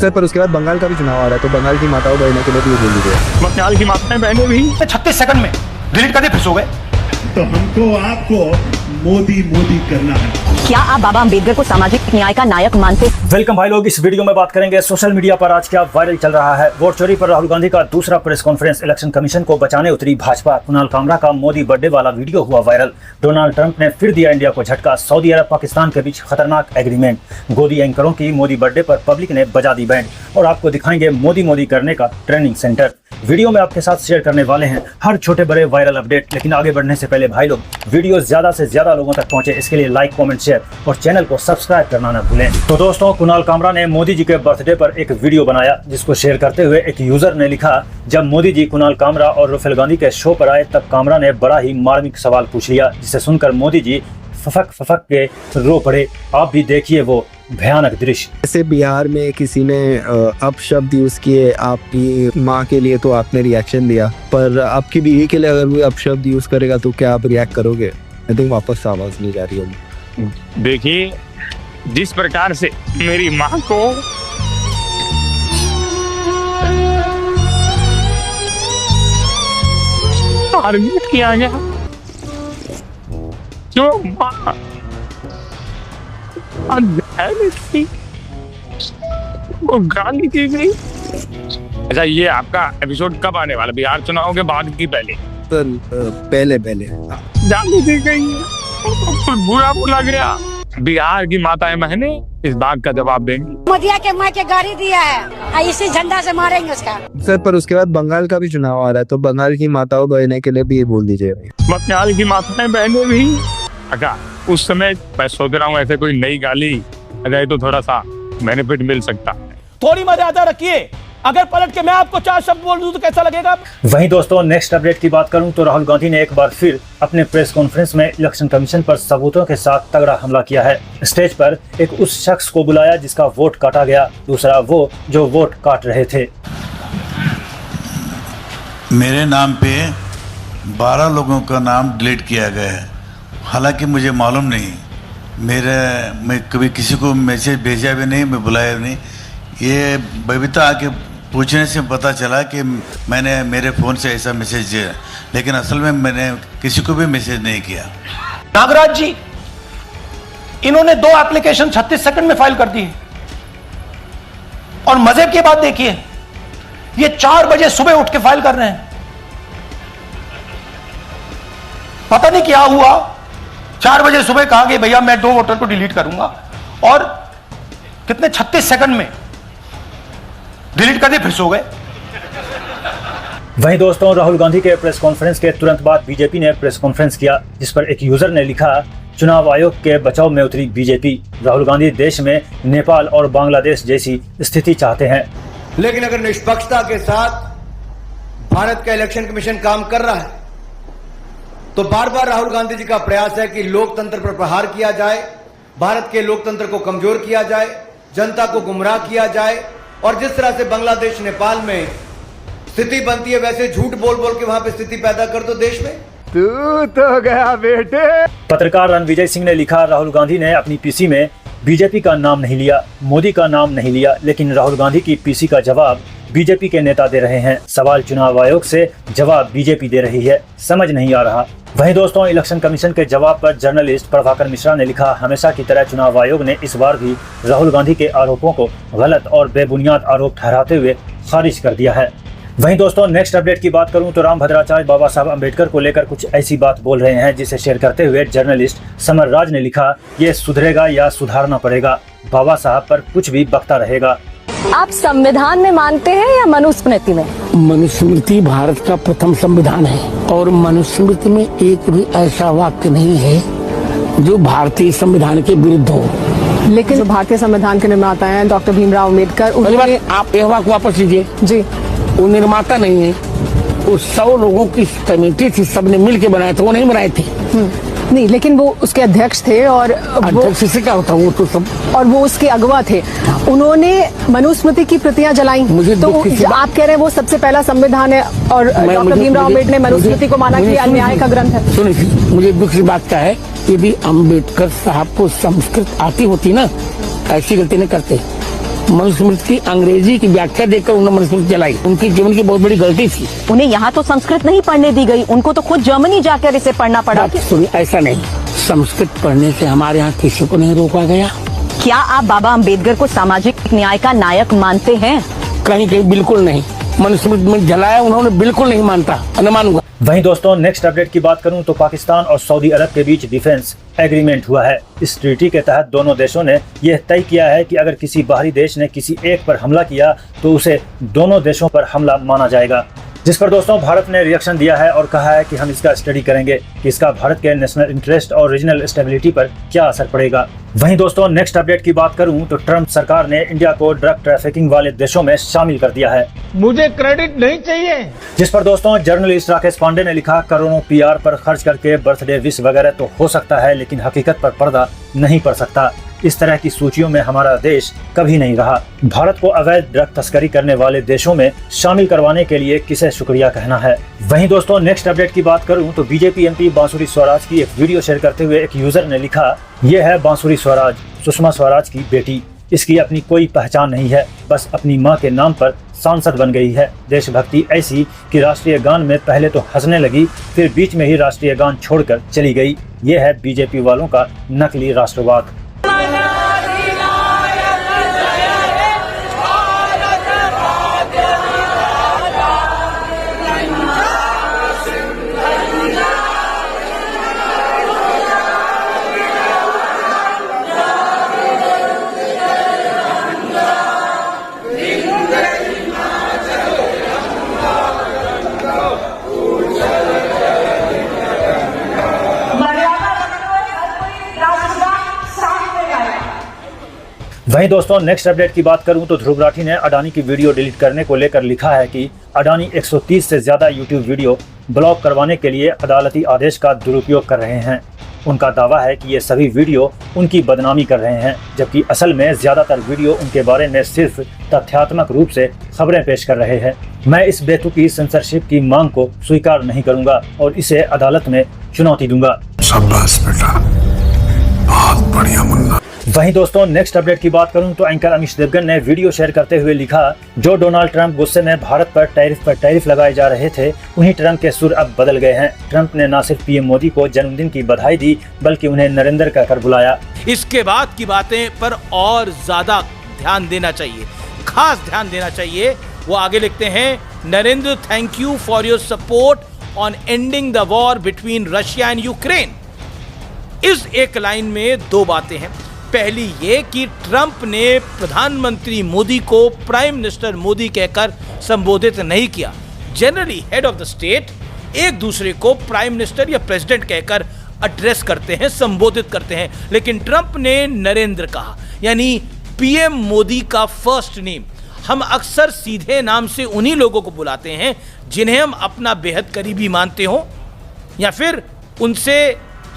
Sir पर उसके बाद बंगाल का भी चुनाव आ रहा है, तो बंगाल की माताओं बहनों के लिए भी बोल दीजिए। बंगाल की माताएं बहनें भी 36 सेकंड में डिलीट कर दे, फिर सो गए। तो हमको आपको मोदी मोदी करना है। क्या आप बाबा अम्बेडकर को सामाजिक न्याय का नायक मानते? वेलकम भाई लोग, इस वीडियो में बात करेंगे सोशल मीडिया पर आज क्या वायरल चल रहा है। वोट चोरी पर राहुल गांधी का दूसरा प्रेस कॉन्फ्रेंस, इलेक्शन कमीशन को बचाने उतरी भाजपा, कुणाल कामरा का मोदी बर्थडे वाला वीडियो हुआ वायरल, डोनाल्ड ट्रंप ने फिर दिया इंडिया को झटका, सऊदी अरब पाकिस्तान के बीच खतरनाक एग्रीमेंट, गोदी एंकरों की मोदी बर्थडे पर पब्लिक ने बजा दी बैंड, और आपको दिखाएंगे मोदी मोदी करने का ट्रेनिंग सेंटर। वीडियो में आपके साथ शेयर करने वाले हैं हर छोटे बड़े वायरल अपडेट। लेकिन आगे बढ़ने से पहले भाई लोग, वीडियो ज्यादा से ज्यादा लोगों तक पहुंचे, इसके लिए लाइक, कमेंट, शेयर और चैनल को सब्सक्राइब करना न भूलें। तो दोस्तों, कुणाल कामरा ने मोदी जी के बर्थडे पर एक वीडियो बनाया, जिसको शेयर करते हुए एक यूजर ने लिखा, जब मोदी जी कुणाल कामरा और राहुल गांधी के शो पर आए तब कामरा ने बड़ा ही मार्मिक सवाल पूछ लिया, जिसे सुनकर मोदी जी फफक फफक के रो पड़े। आप भी देखिए वो भयानक दृश्य। जैसे बिहार में किसी ने अपशब्द यूज किए आपकी माँ के लिए, तो आपने रिएक्शन दिया, पर आपकी बीवी के लिए अगर कोई अपशब्द यूज करेगा तो क्या आप रिएक्ट करोगे? आई थिंक वापस आवाज नहीं जा रही होगी। देखिए, जिस प्रकार से मेरी माँ को टारगेट किया गया, जो माँ थी वो गाली की गई। अच्छा, ये आपका एपिसोड कब आने वाला? बिहार चुनाव के बाद की पहले? पहले गाली दी गई, बुरा लग गया। बिहार की माताएं बहनें इस बात का जवाब देंगी। मोदिया के माँ के गाड़ी दिया है, इसी झंडा से मारेंगे उसका। सर पर उसके बाद बंगाल का भी चुनाव आ रहा है, तो बंगाल की माताओं बहनों के लिए भी ये बोल दीजिए। बंगाल की माताएं बहनें भी। अच्छा, उस समय मैं सोच रहा हूँ ऐसे कोई नई गाली रहे तो थोड़ा सा बेनिफिट मिल सकता है। थोड़ी मर्यादा रखिए, अगर पलट के मैं आपको 4 शब्द बोल दूं तो कैसा लगेगा? वहीं दोस्तों, नेक्स्ट अपडेट की बात करूं तो राहुल गांधी ने एक बार फिर अपने प्रेस कॉन्फ्रेंस में इलेक्शन कमीशन पर सबूतों के साथ तगड़ा हमला किया है। स्टेज पर एक उस शख्स को बुलाया जिसका वोट काटा गया, दूसरा वो जो वोट काट रहे थे। मेरे नाम पे 12 लोगों का नाम डिलीट किया गया है, हालांकि मुझे मालूम नहीं, मैं कभी किसी को मैसेज भेजा भी नहीं, मैं बुलाया भी नहीं। ये बबीता आके पूछने से पता चला कि मैंने मेरे फ़ोन से ऐसा मैसेज दिया, लेकिन असल में मैंने किसी को भी मैसेज नहीं किया। नागराज जी, इन्होंने 2 एप्लीकेशन 36 सेकंड में फाइल कर दी है, और मजे की बात देखिए, ये 4 बजे सुबह उठ के फाइल कर रहे हैं। पता नहीं क्या हुआ, 4 बजे सुबह कहा कि भैया मैं 2 वोटर को डिलीट करूंगा, और कितने 36 सेकंड में डिलीट कर दे, फिर सो गए। वहीं दोस्तों, राहुल गांधी के प्रेस कॉन्फ्रेंस के तुरंत बाद बीजेपी ने प्रेस कॉन्फ्रेंस किया, जिस पर एक यूजर ने लिखा, चुनाव आयोग के बचाव में उतरी बीजेपी, राहुल गांधी देश में नेपाल और बांग्लादेश जैसी स्थिति चाहते हैं। लेकिन अगर निष्पक्षता के साथ भारत का इलेक्शन कमीशन काम कर रहा है, तो बार बार राहुल गांधी जी का प्रयास है कि लोकतंत्र पर प्रहार किया जाए, भारत के लोकतंत्र को कमजोर किया जाए, जनता को गुमराह किया जाए, और जिस तरह से बांग्लादेश नेपाल में स्थिति बनती है, वैसे झूठ बोल बोल के वहां पे स्थिति पैदा कर दो देश में। तू तो गया बेटे। पत्रकार रणविजय सिंह ने लिखा, राहुल गांधी ने अपनी पीसी में बीजेपी का नाम नहीं लिया, मोदी का नाम नहीं लिया, लेकिन राहुल गांधी की पीसी का जवाब बीजेपी के नेता दे रहे हैं। सवाल चुनाव आयोग से, जवाब बीजेपी दे रही है, समझ नहीं आ रहा। वहीं दोस्तों, इलेक्शन कमीशन के जवाब पर जर्नलिस्ट प्रभाकर मिश्रा ने लिखा, हमेशा की तरह चुनाव आयोग ने इस बार भी राहुल गांधी के आरोपों को गलत और बेबुनियाद आरोप ठहराते हुए खारिज कर दिया है। वहीं दोस्तों, नेक्स्ट अपडेट की बात करूं तो रामभद्राचार्य बाबा साहब अम्बेडकर को लेकर कुछ ऐसी बात बोल रहे हैं, जिसे शेयर करते हुए जर्नलिस्ट समर राज ने लिखा, ये सुधरेगा या सुधारना पड़ेगा, बाबा साहब पर कुछ भी बकता रहेगा। आप संविधान में मानते हैं या मनुस्मृति में? मनुस्मृति भारत का प्रथम संविधान है, और मनुस्मृति में एक भी ऐसा वाक्य नहीं है जो भारतीय संविधान के विरुद्ध हो। लेकिन जो भारतीय संविधान के निर्माता हैं डॉक्टर भीमराव अम्बेडकर, उन्होंने... आप एक वाक्य वापस लीजिए जी। वो निर्माता नहीं है, वो 100 लोगों की कमेटी थी, सबने मिल के बनाए थे, वो नहीं बनाए थे। नहीं, लेकिन वो उसके अध्यक्ष थे, और अध्यक्ष से क्या होता, वो तो सब, और वो उसके अगवा थे। उन्होंने मनुस्मृति की प्रतियां जलाई, तो आप कह रहे हैं वो सबसे पहला संविधान है, और डॉक्टर भीमराव अम्बेडकर ने मनुस्मृति को माना कि अन्याय का ग्रंथ है। सुनिए, मुझे दुख की बात क्या है, यदि अम्बेडकर साहब को संस्कृत आती होती ना, ऐसी गलती नहीं करते। मनुस्मृति की अंग्रेजी की व्याख्या देकर उन्होंने मनुस्मृति चलाई। उनकी जीवन की बहुत बड़ी गलती थी। उन्हें यहाँ तो संस्कृत नहीं पढ़ने दी गई, उनको तो खुद जर्मनी जाकर इसे पढ़ना पड़ा। सुनिए, ऐसा नहीं, संस्कृत पढ़ने से हमारे यहाँ किसी को नहीं रोका गया। क्या आप बाबा अम्बेडकर को सामाजिक न्याय का नायक मानते हैं? कहीं कहीं बिल्कुल नहीं। मनुस्मृति में जलाया उन्होंने, बिल्कुल नहीं मानता, न मानूंगा। वहीं दोस्तों नेक्स्ट अपडेट की बात करूं तो पाकिस्तान और सऊदी अरब के बीच डिफेंस एग्रीमेंट हुआ है। इस ट्रीटी के तहत दोनों देशों ने यह तय किया है कि अगर किसी बाहरी देश ने किसी एक पर हमला किया तो उसे दोनों देशों पर हमला माना जाएगा, जिस पर दोस्तों भारत ने रिएक्शन दिया है और कहा है कि हम इसका स्टडी करेंगे कि इसका भारत के नेशनल इंटरेस्ट और रीजनल स्टेबिलिटी पर क्या असर पड़ेगा। वहीं दोस्तों नेक्स्ट अपडेट की बात करूं तो ट्रंप सरकार ने इंडिया को ड्रग ट्रैफिकिंग वाले देशों में शामिल कर दिया है। मुझे क्रेडिट नहीं चाहिए। जिस पर दोस्तों जर्नलिस्ट राकेश पांडे ने लिखा, करोड़ों पीआर पर खर्च करके बर्थडे विश वगैरह तो हो सकता है, लेकिन हकीकत पर पर्दा नहीं पड़ सकता। इस तरह की सूचियों में हमारा देश कभी नहीं रहा। भारत को अवैध ड्रग तस्करी करने वाले देशों में शामिल करवाने के लिए किसे शुक्रिया कहना है। वहीं दोस्तों नेक्स्ट अपडेट की बात करूं तो बीजेपी एमपी बांसुरी स्वराज की एक वीडियो शेयर करते हुए एक यूजर ने लिखा, ये है बांसुरी स्वराज, सुषमा स्वराज की बेटी। इसकी अपनी कोई पहचान नहीं है, बस अपनी माँ के नाम पर सांसद बन गई है। देशभक्ति ऐसी कि राष्ट्रीय गान में पहले तो हंसने लगी, फिर बीच में ही राष्ट्रीय गान छोड़कर चली गई। ये है बीजेपी वालों का नकली राष्ट्रवाद। वहीं दोस्तों नेक्स्ट अपडेट की बात करूं तो ध्रुव राठी ने अडानी की वीडियो डिलीट करने को लेकर लिखा है कि अडानी 130 से ज्यादा यूट्यूब वीडियो ब्लॉक करवाने के लिए अदालती आदेश का दुरुपयोग कर रहे हैं। उनका दावा है कि ये सभी वीडियो उनकी बदनामी कर रहे हैं, जबकि असल में ज्यादातर वीडियो उनके बारे में सिर्फ तथ्यात्मक रूप से खबरें पेश कर रहे हैं। मैं इस बेतुकी सेंसरशिप की मांग को स्वीकार नहीं करूंगा और इसे अदालत में चुनौती दूंगा। शाबाश बेटा, बहुत बढ़िया मुन्ना। वहीं दोस्तों नेक्स्ट अपडेट की बात करूं तो एंकर अमीश देवगन ने वीडियो शेयर करते हुए लिखा, जो डोनाल्ड ट्रंप गुस्से में भारत पर टैरिफ लगाए जा रहे थे, वहीं ट्रंप के सुर अब बदल गए हैं। ट्रंप ने न सिर्फ पीएम मोदी को जन्मदिन की बधाई दी, बल्कि उन्हें नरेंद्र कहकर बुलाया। इसके बाद की बातें पर और ज्यादा ध्यान देना चाहिए, खास ध्यान देना चाहिए। वो आगे लिखते हैं, Narendra, thank you for your support on ending the war between Russia and Ukraine. इस एक लाइन में दो बातें हैं। पहली ये कि ट्रंप ने प्रधानमंत्री मोदी को प्राइम मिनिस्टर मोदी कहकर संबोधित नहीं किया। Generally head of the state एक दूसरे को प्राइम मिनिस्टर या प्रेसिडेंट कहकर एड्रेस करते हैं, संबोधित करते हैं, लेकिन ट्रंप ने नरेंद्र कहा, यानी पीएम मोदी का फर्स्ट नेम। हम अक्सर सीधे नाम से उन्हीं लोगों को बुलाते हैं जिन्हें हम अपना बेहद करीबी मानते हो या फिर उनसे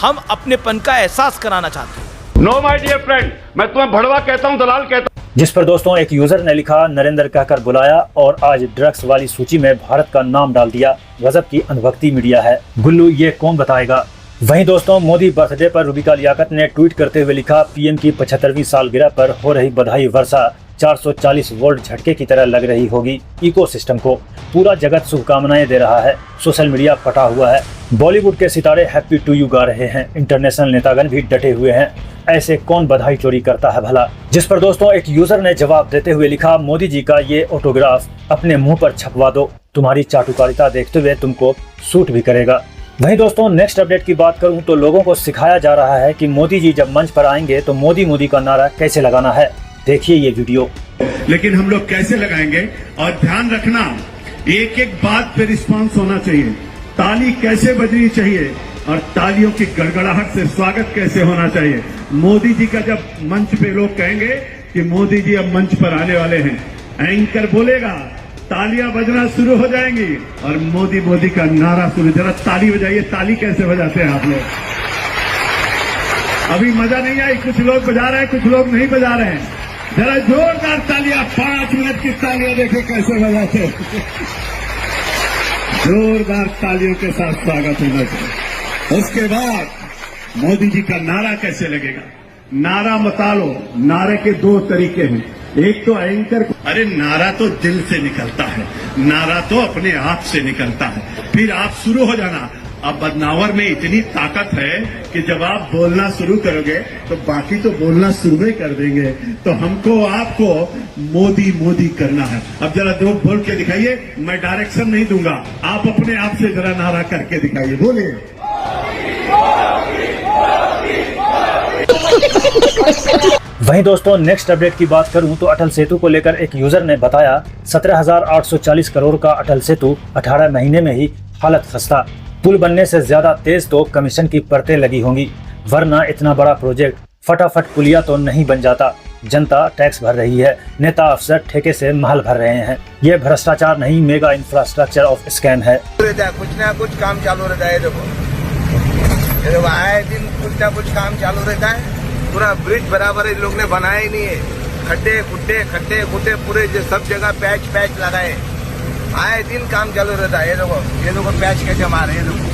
हम अपनेपन का एहसास कराना चाहते हैं। नो माय डियर फ्रेंड, मैं तुम्हें भड़वा कहता हूं, दलाल कहता हूं। जिस पर दोस्तों एक यूजर ने लिखा, नरेंद्र कहकर बुलाया और आज ड्रग्स वाली सूची में भारत का नाम डाल दिया। गजब की अनुभक्ति मीडिया है। गुल्लू, ये कौन बताएगा। वहीं दोस्तों मोदी बर्थडे पर रूबिका लियाकत ने ट्वीट करते हुए लिखा, पीएम की 75वीं सालगिरह पर हो रही बधाई वर्षा 440 वोल्ट झटके की तरह लग रही होगी इकोसिस्टम को। पूरा जगत शुभकामनाएं दे रहा है, सोशल मीडिया फटा हुआ है, बॉलीवुड के सितारे हैप्पी टू यू गा रहे हैं, इंटरनेशनल नेतागण भी डटे हुए हैं। ऐसे कौन बधाई चोरी करता है भला। जिस पर दोस्तों एक यूजर ने जवाब देते हुए लिखा, मोदी जी का ये ऑटोग्राफ अपने मुंह पर छपवा दो, तुम्हारी चाटुकारिता देखते हुए तुमको सूट भी करेगा। वहीं दोस्तों नेक्स्ट अपडेट की बात करूं तो लोगों को सिखाया जा रहा है कि मोदी जी जब मंच पर आएंगे तो मोदी मोदी का नारा कैसे लगाना है। देखिए ये वीडियो। लेकिन हम लोग कैसे लगाएंगे, और ध्यान रखना एक एक बात पे रिस्पांस होना चाहिए। ताली कैसे बजनी चाहिए और तालियों की गड़गड़ाहट से स्वागत कैसे होना चाहिए। मोदी जी का जब मंच पे लोग कहेंगे कि मोदी जी अब मंच पर आने वाले हैं, एंकर बोलेगा, तालियां बजना शुरू हो जाएंगी और मोदी मोदी का नारा शुरू। जरा ताली बजाइए, ताली कैसे बजाते हैं आप लोग। अभी मजा नहीं आई, कुछ लोग बजा रहे हैं, कुछ लोग नहीं बजा रहे हैं। जरा जोरदार तालियां, 5 मिनट की तालियां देखो कैसे बजाते हैं। जोरदार तालियों के साथ स्वागत होना चाहिए। उसके बाद मोदी जी का नारा कैसे लगेगा। नारा मता लो। नारे के 2 तरीके हैं। एक तो एंकर, अरे नारा तो दिल से निकलता है, नारा तो अपने आप से निकलता है, फिर आप शुरू हो जाना। अब बदनावर में इतनी ताकत है कि जब आप बोलना शुरू करोगे तो बाकी तो बोलना शुरू ही कर देंगे। तो हमको आपको मोदी मोदी करना है। अब जरा दो बोल के दिखाइए, मैं डायरेक्शन नहीं दूंगा, आप अपने आप से जरा नारा करके दिखाइए, बोलिए। वहीं दोस्तों नेक्स्ट अपडेट की बात करूं तो अटल सेतु को लेकर एक यूजर ने बताया 17,840 करोड़ का अटल सेतु 18 महीने में ही हालत खस्ता। पुल बनने से ज्यादा तेज तो कमीशन की परतें लगी होंगी, वरना इतना बड़ा प्रोजेक्ट फटाफट पुलिया तो नहीं बन जाता। जनता टैक्स भर रही है, नेता अफसर ठेके से महल भर रहे हैं। ये भ्रष्टाचार नहीं, मेगा इंफ्रास्ट्रक्चर ऑफ स्कैम है। कुछ ना कुछ काम चालू रहता है, देखो आए दिन कुछ ना कुछ काम चालू रहता है। पूरा ब्रिज बराबर इन लोग ने बनाया ही नहीं है, खड्डे खुड्डे पूरे सब जगह पैच लगाए, आए दिन काम चालू रहता है। ये देखो पैच कैसे मारे, ये देखो।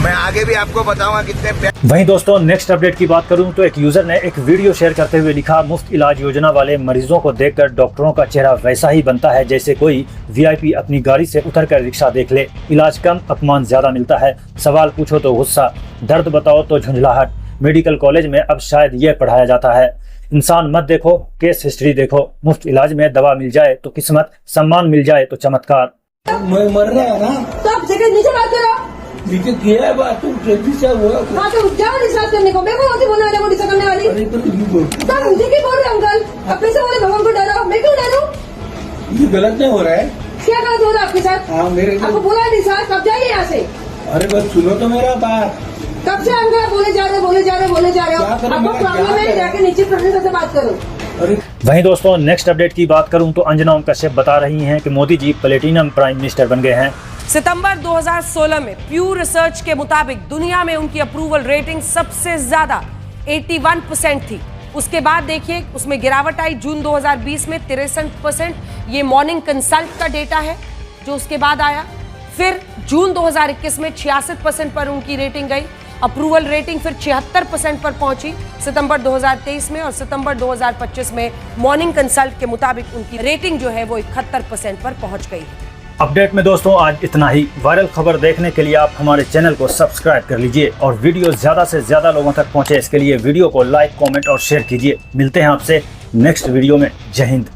मैं आगे भी आपको बताऊंगा कितने पैच। वहीं दोस्तों नेक्स्ट अपडेट की बात करूं तो एक यूजर ने एक वीडियो शेयर करते हुए लिखा, मुफ्त इलाज योजना वाले मरीजों को देखकर डॉक्टरों का चेहरा वैसा ही बनता है जैसे कोई वीआईपी अपनी गाड़ी से उतरकर रिक्शा देख ले। इलाज कम, अपमान ज्यादा मिलता है, सवाल पूछो तो गुस्सा, दर्द बताओ तो झुंझलाहट। मेडिकल कॉलेज में अब शायद ये पढ़ाया जाता है। इंसान मत देखो, केस हिस्ट्री देखो। मुफ्त इलाज में दवा मिल जाए तो किस्मत, सम्मान मिल जाए तो चमत्कार। मैं मर रहा है ना, तो आप जगह नीचे बात करो। नीचे किया है बात, तुम ट्रेफिक से हुआ। हाँ तो जाओ डिस्चार्ज करने को, मेरे को होती बोलने वाले वो डिस्चार्ज करने वाली। अरे तो मुझे क्यों बोल रहे अंकल, अपने से बोले भगवान को डरो, मैं क्यों डरूं? ये गलत नहीं हो रहा है। क्या गलत हो रहा है आपके साथ? हाँ मेरे आपको बोला डिस्चार्ज, कब जाइए यहाँ से। अरे बस सुनो तो मेरा बात। कब से अंकल बोले जा रहे हो। आपको प्रॉब्लम है, जाके नीचे प्रोफेसर से बात करो। वहीं दोस्तों नेक्स्ट अपडेट की बात करूं तो अंजना ओम कश्यप बता रही हैं कि Modi ji platinum prime minister बन गए हैं। सितंबर 2016 में प्यू रिसर्च के मुताबिक दुनिया में उनकी अप्रूवल रेटिंग सबसे ज्यादा 81% थी। उसके बाद देखिए उसमें गिरावट आई, जून 2020 में 63%। ये मॉर्निंग कंसल्ट का डेटा है जो उसके बाद आया। फिर जून 2021 में 66% पर उनकी रेटिंग गई। अप्रूवल रेटिंग फिर 76% पर पहुंची सितंबर 2023 में, और सितंबर 2025 में मॉर्निंग कंसल्ट के मुताबिक उनकी रेटिंग जो है वो 71% पर पहुंच गई है। अपडेट में दोस्तों आज इतना ही। वायरल खबर देखने के लिए आप हमारे चैनल को सब्सक्राइब कर लीजिए और वीडियो ज्यादा से ज्यादा लोगों तक पहुंचे इसके लिए वीडियो को लाइक, कमेंट और शेयर कीजिए। मिलते हैं आपसे नेक्स्ट वीडियो में। जय हिंद।